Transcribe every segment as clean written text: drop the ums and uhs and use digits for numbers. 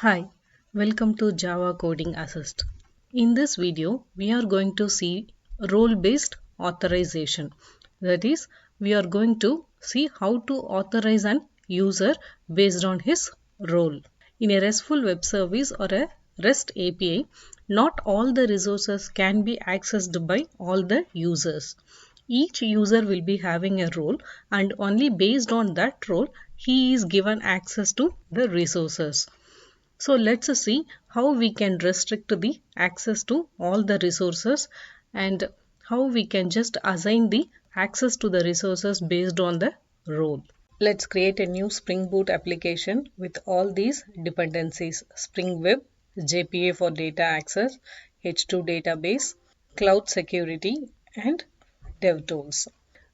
Hi, welcome to Java Coding Assist. In this video, we are going to see role-based authorization. That is, we are going to see how to authorize an user based on his role. In a RESTful web service or a REST API, not all the resources can be accessed by all the users. Each user will be having a role, and only based on that role, he is given access to the resources. So let's see how we can restrict the access to all the resources and how we can just assign the access to the resources based on the role. Let's create a new Spring Boot application with all these dependencies: Spring Web, JPA for data access, H2 database, cloud security, and DevTools.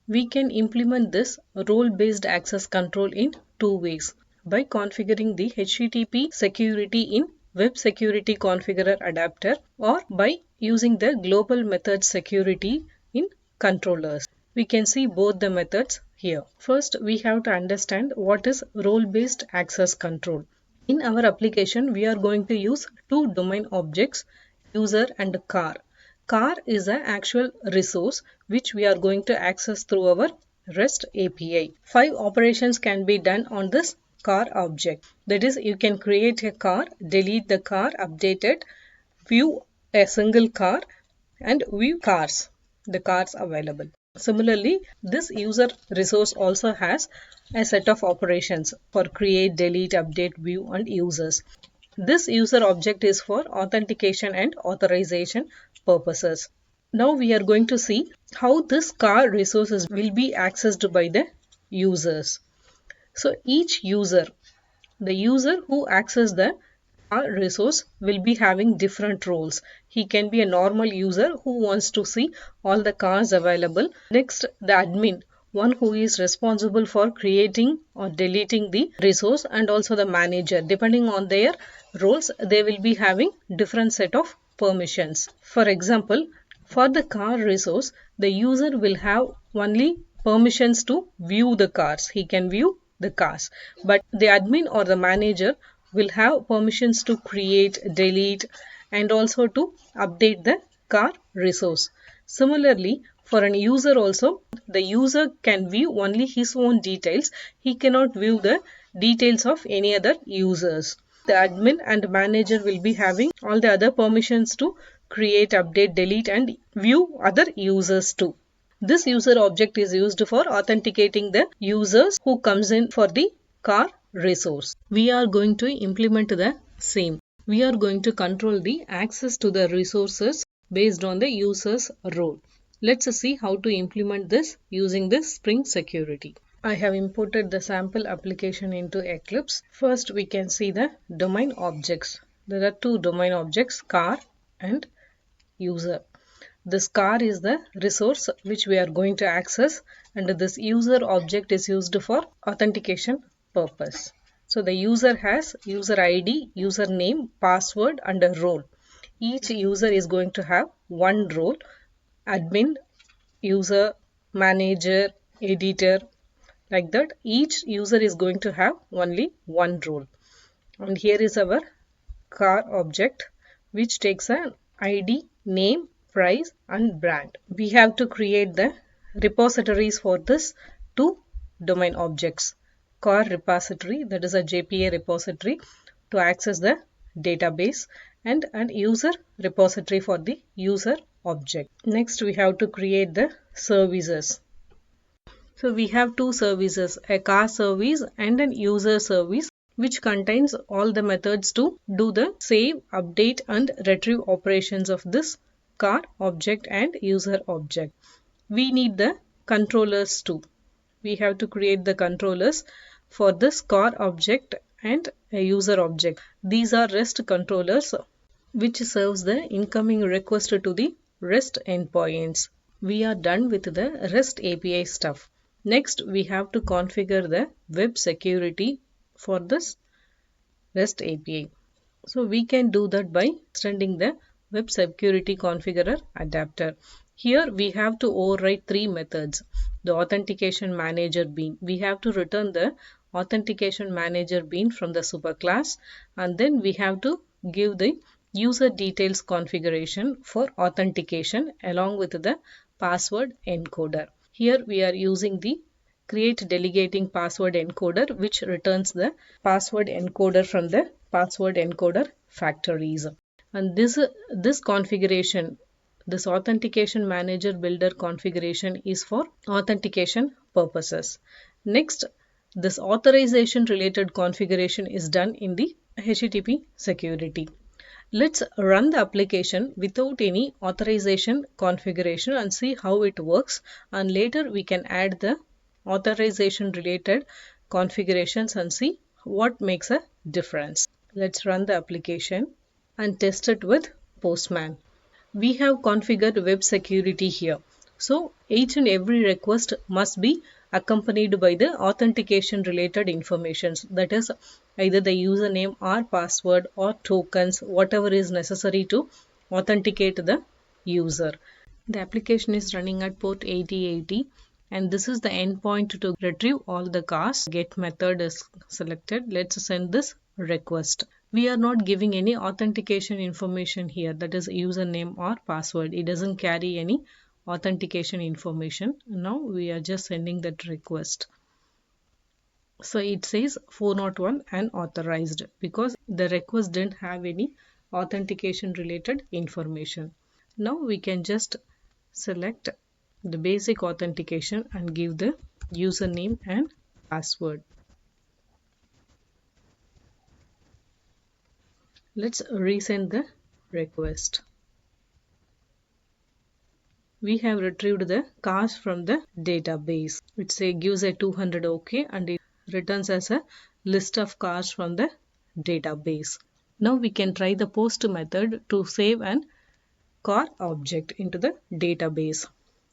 We can implement this role-based access control in two ways: by configuring the HTTP security in WebSecurityConfigurerAdapter, or by using the global method security in controllers. We can see both the methods here. First, we have to understand what is role-based access control. In our application, we are going to use two domain objects, user and car. Car is an actual resource which we are going to access through our REST API. 5 operations can be done on this car object. That is, you can create a car, delete the car, update it, view a single car, and view cars, the cars available. Similarly, this user resource also has a set of operations for create, delete, update, view, and users. This user object is for authentication and authorization purposes. Now we are going to see how this car resources will be accessed by the users. So each user, the user who accesses the car resource, will be having different roles. He can be a normal user who wants to see all the cars available. Next, the admin, one who is responsible for creating or deleting the resource, and also the manager. Depending on their roles, they will be having different set of permissions. For example, for the car resource, the user will have only permissions to view the cars. He can view the cars, but the admin or the manager will have permissions to create, delete, and also to update the car resource. Similarly, for an user also, the user can view only his own details. He cannot view the details of any other users. The admin and manager will be having all the other permissions to create, update, delete, and view other users too. This user object is used for authenticating the users who comes in for the car resource. We are going to implement the same. We are going to control the access to the resources based on the user's role. Let's see how to implement this using the Spring Security. I have imported the sample application into Eclipse. First, we can see the domain objects. There are two domain objects, car and user. This car is the resource which we are going to access, and this user object is used for authentication purpose. So the user has user ID, username, password, and a role. Each user is going to have one role: admin, user, manager, editor, like that. Each user is going to have only one role. And here is our car object, which takes an ID, name, price, and brand. We have to create the repositories for this two domain objects: car repository, that is a JPA repository to access the database, and an user repository for the user object. Next, we have to create the services. So we have two services, a car service and an user service, which contains all the methods to do the save, update, and retrieve operations of this car object and user object. We need the controllers too. We have to create the controllers for this car object and a user object. These are REST controllers which serves the incoming request to the REST endpoints. We are done with the REST API stuff. Next, we have to configure the web security for this REST API. So we can do that by extending the WebSecurityConfigurerAdapter. Here we have to override three methods. The authentication manager bean, we have to return the authentication manager bean from the superclass, and then we have to give the user details configuration for authentication along with the password encoder. Here we are using the create delegating password encoder, which returns the password encoder from the password encoder factories. And this configuration, this authentication manager builder configuration, is for authentication purposes. Next, this authorization related configuration is done in the HTTP security. Let's run the application without any authorization configuration and see how it works, and later we can add the authorization related configurations and see what makes a difference. Let's run the application and test it with Postman. We have configured web security here. So each and every request must be accompanied by the authentication related information, that is either the username or password or tokens, whatever is necessary to authenticate the user. The application is running at port 8080, and this is the endpoint to retrieve all the CORS. Get method is selected. Let's send this request. We are not giving any authentication information here, that is username or password. It doesn't carry any authentication information. Now we are just sending that request. So it says 401 and authorized because the request didn't have any authentication related information. Now we can just select the basic authentication and give the username and password. Let's resend the request. We have retrieved the CORS from the database. It gives a 200 OK and it returns as a list of CORS from the database. Now we can try the post method to save an COR object into the database.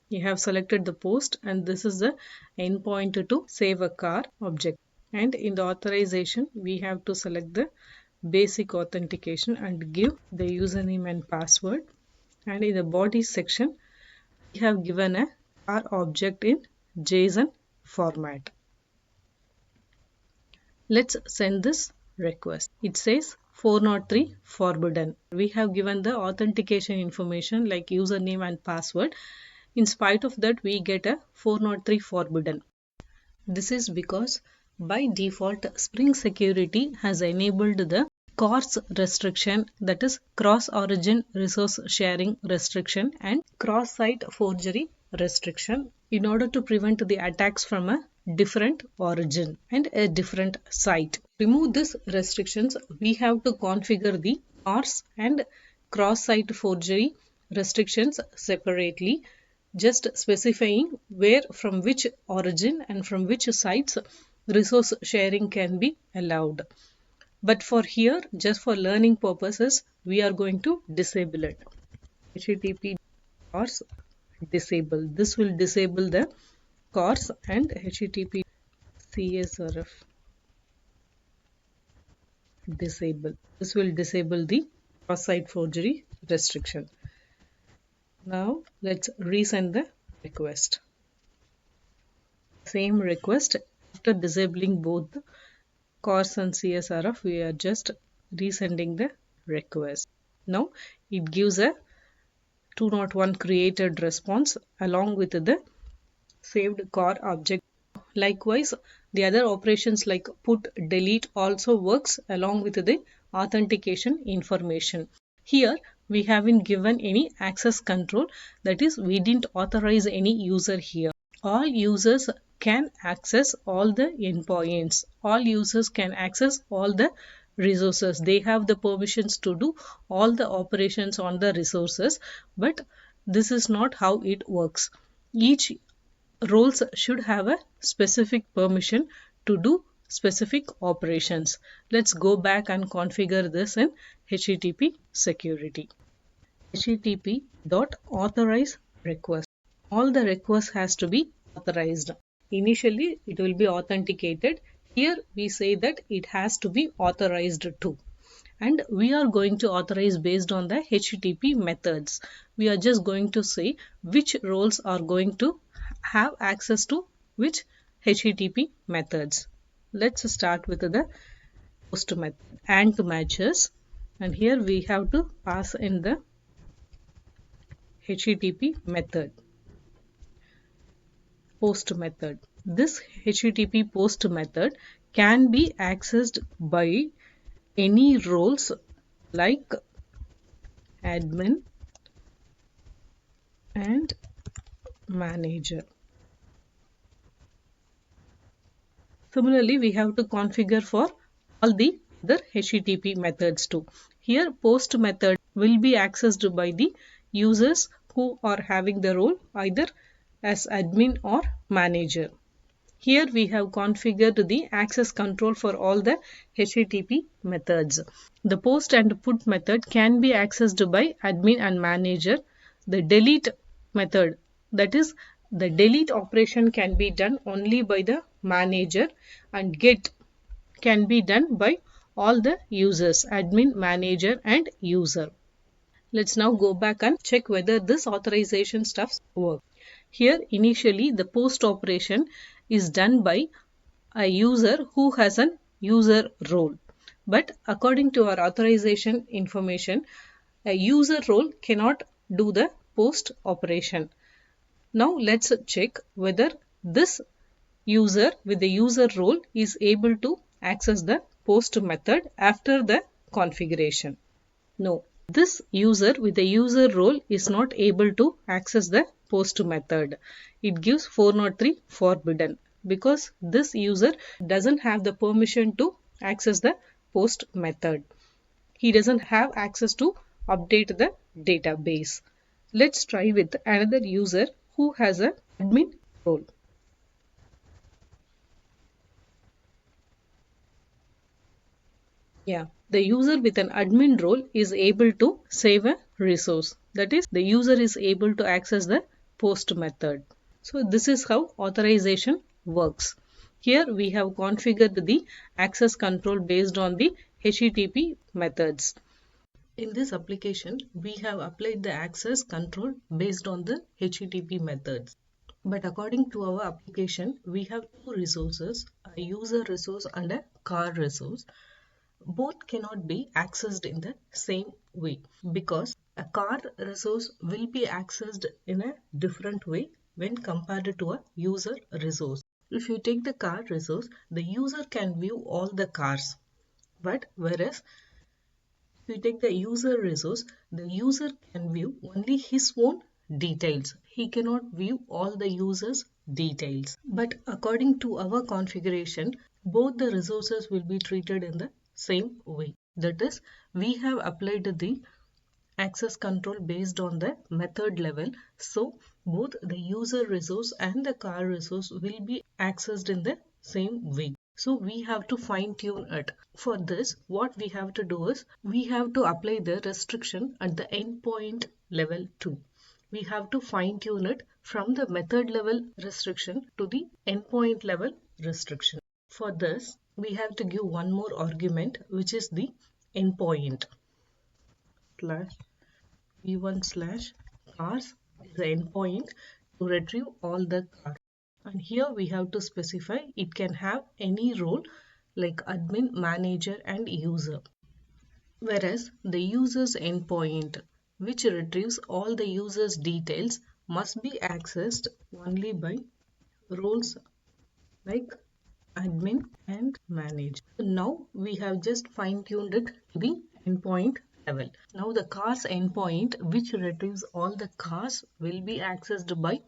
You have selected the post and this is the endpoint to save a COR object. And in the authorization, we have to select the basic authentication and give the username and password. And in the body section, we have given a COR object in JSON format. Let's send this request. It says 403 forbidden. We have given the authentication information like username and password. In spite of that, we get a 403 forbidden. This is because by default, Spring Security has enabled the CORS restriction, that is cross-origin resource sharing restriction and cross-site forgery restriction, in order to prevent the attacks from a different origin and a different site. To remove these restrictions, we have to configure the CORS and cross-site forgery restrictions separately, just specifying where from which origin and from which sites resource sharing can be allowed. But for here, just for learning purposes, we are going to disable it. HTTP CORS disable. This will disable the CORS and HTTP CSRF disable. This will disable the cross-site forgery restriction. Now let's resend the request. Same request. After disabling both the CORS and CSRF, we are just resending the request. Now it gives a 201 created response along with the saved COR object. Likewise, the other operations like put, delete also works along with the authentication information. Here we haven't given any access control, that is we didn't authorize any user here. All users can access all the endpoints. All users can access all the resources. They have the permissions to do all the operations on the resources, but this is not how it works. Each roles should have a specific permission to do specific operations. Let's go back and configure this in HTTP security. HTTP.authorize request. All the requests has to be authorized. Initially, it will be authenticated. Here we say that it has to be authorized too. And we are going to authorize based on the HTTP methods. We are just going to say which roles are going to have access to which HTTP methods. let's start with the post method and matches, and here we have to pass in the HTTP method, post method. This HTTP post method can be accessed by any roles like admin and manager. Similarly, we have to configure for all the other HTTP methods too. Here, post method will be accessed by the users who are having the role either as admin or manager. Here we have configured the access control for all the HTTP methods. The post and put method can be accessed by admin and manager. The delete method, that is, the delete operation can be done only by the manager, and get can be done by all the users, admin, manager and user. Let's now go back and check whether this authorization stuff works. Here initially the post operation is done by a user who has an user role. But according to our authorization information, a user role cannot do the post operation. Now let's check whether this user with the user role is able to access the post method after the configuration. No, this user with the user role is not able to access the post method. It gives 403 forbidden because this user doesn't have the permission to access the post method. He doesn't have access to update the database. Let's try with another user who has an admin role. Yeah, the user with an admin role is able to save a resource. That is, the user is able to access the post method. So this is how authorization works. Here we have configured the access control based on the HTTP methods. In this application, we have applied the access control based on the HTTP methods. But according to our application, we have two resources, a user resource and a car resource. Both cannot be accessed in the same way because a car resource will be accessed in a different way when compared to a user resource. If you take the car resource, the user can view all the cars. But whereas if you take the user resource, the user can view only his own details. He cannot view all the user's details. But according to our configuration, both the resources will be treated in the same way. That is, we have applied the access control based on the method level. So both the user resource and the car resource will be accessed in the same way. So we have to fine tune it. For this, what we have to do is we have to apply the restriction at the endpoint level too. We have to fine tune it from the method level restriction to the endpoint level restriction. For this, we have to give one more argument, which is the endpoint slash v1 slash cars is the endpoint to retrieve all the cars. And here we have to specify it can have any role like admin, manager and user. Whereas the user's endpoint, which retrieves all the user's details, must be accessed only by roles like admin and manager. So now we have just fine-tuned it to the endpoint level. Now the cars endpoint, which retrieves all the cars, will be accessed by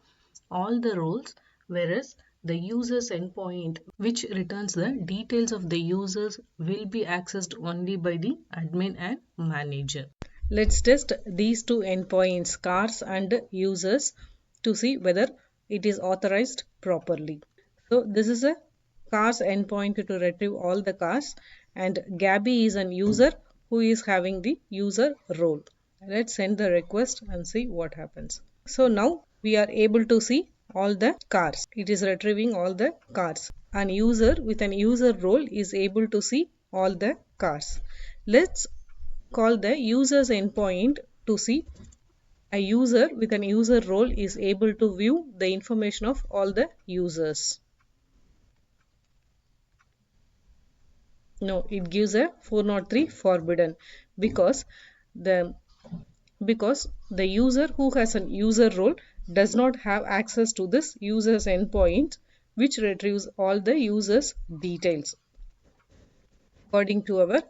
all the roles, whereas the user's endpoint, which returns the details of the users, will be accessed only by the admin and manager. Let's test these two endpoints, cars and users, to see whether it is authorized properly. So this is a cars endpoint to retrieve all the cars, and Gabby is an user who is having the user role. Let's send the request and see what happens. So now we are able to see all the cars. It is retrieving all the cars. An user with an user role is able to see all the cars. Let's call the user's endpoint to see a user with an user role is able to view the information of all the users. No, it gives a 403 forbidden because the the user who has a user role does not have access to this user's endpoint, which retrieves all the user's details according to our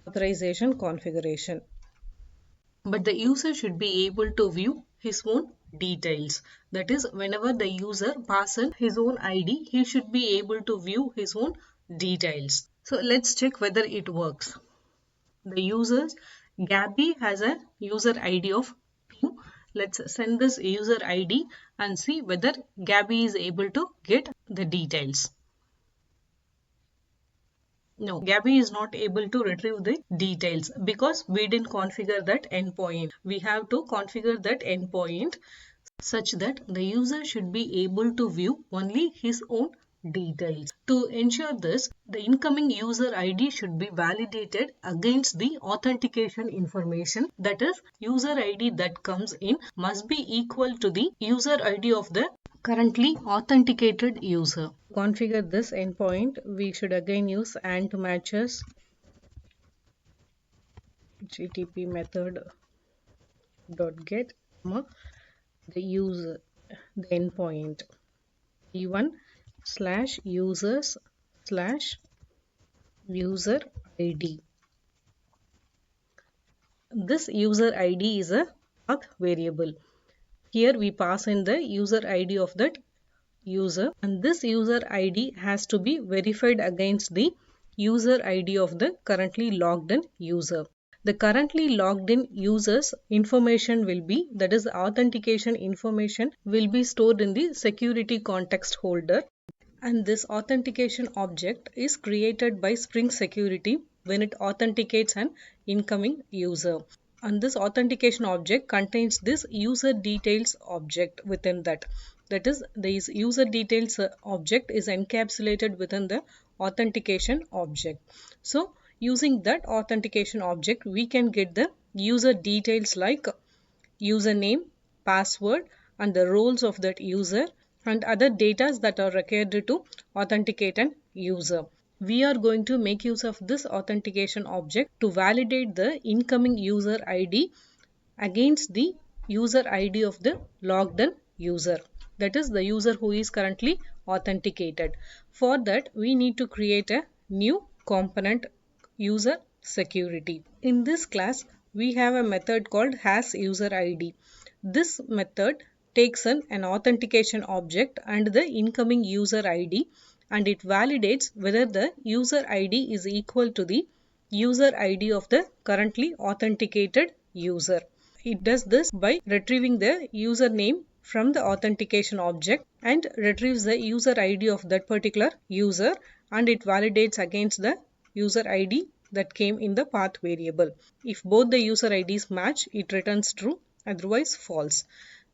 authorization configuration. But the user should be able to view his own details. That is, whenever the user passes his own ID, he should be able to view his own details. So let's check whether it works. The users, Gabby has a user ID of 2. Let's send this user ID and see whether Gabby is able to get the details. No, Gabby is not able to retrieve the details because we didn't configure that endpoint. We have to configure that endpoint such that the user should be able to view only his own details. To ensure this, the incoming user ID should be validated against the authentication information. That is, user ID that comes in must be equal to the user ID of the currently authenticated user. To configure this endpoint, we should again use and matches gtp method dot get the user the endpoint e1 slash users slash user id. This user id is a path variable. Here we pass in the user id of that user, and this user id has to be verified against the user id of the currently logged in user. The currently logged in user's information will be, that is, authentication information will be stored in the security context holder, and this authentication object is created by Spring Security when it authenticates an incoming user. And this authentication object contains this user details object within that. That is, this user details object is encapsulated within the authentication object. So, using that authentication object, we can get the user details like username, password, and the roles of that user and other data that are required to authenticate an user. We are going to make use of this authentication object to validate the incoming user ID against the user ID of the logged in user. That is the user who is currently authenticated. For that, we need to create a new component, user security. In this class, we have a method called hasUserID. This method takes an authentication object and the incoming user ID, and it validates whether the user ID is equal to the user ID of the currently authenticated user. It does this by retrieving the username from the authentication object and retrieves the user ID of that particular user, and it validates against the user ID that came in the path variable. If both the user IDs match, it returns true, otherwise false.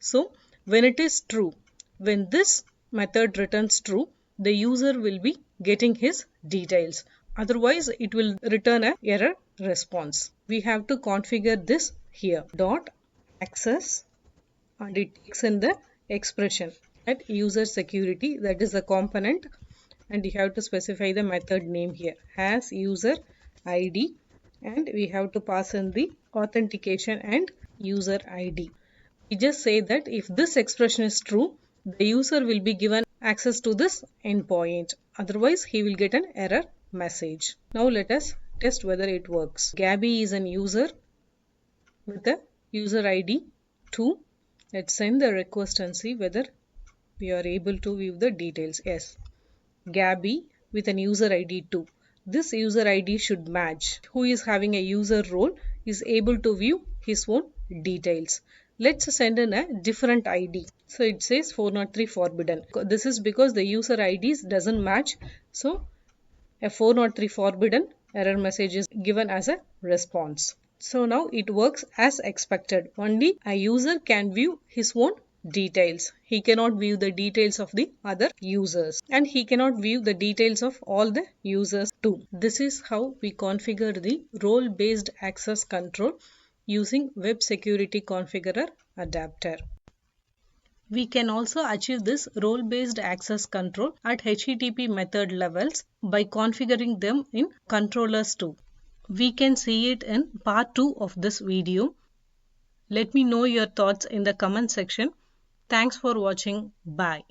So when it is true, when this method returns true, the user will be getting his details. Otherwise, it will return an error response. We have to configure this here. Dot access, and it takes in the expression at user security, that is the component, and you have to specify the method name here as user ID, and we have to pass in the authentication and user ID. We just say that if this expression is true, the user will be given access to this endpoint. Otherwise, he will get an error message. Now let us test whether it works. Gabby is an user with a user ID 2. Let's send the request and see whether we are able to view the details. Yes, Gabby with an user ID 2. This user ID should match. Who is having a user role is able to view his own details. Let's send in a different ID. So it says 403 forbidden. This is because the user IDs doesn't match. So a 403 forbidden error message is given as a response. So now it works as expected. Only a user can view his own details. He cannot view the details of the other users, and he cannot view the details of all the users too. This is how we configure the role-based access control using Web Security Configurer Adapter. We can also achieve this role-based access control at HTTP method levels by configuring them in controllers too. We can see it in part 2 of this video. Let me know your thoughts in the comment section. Thanks for watching. Bye.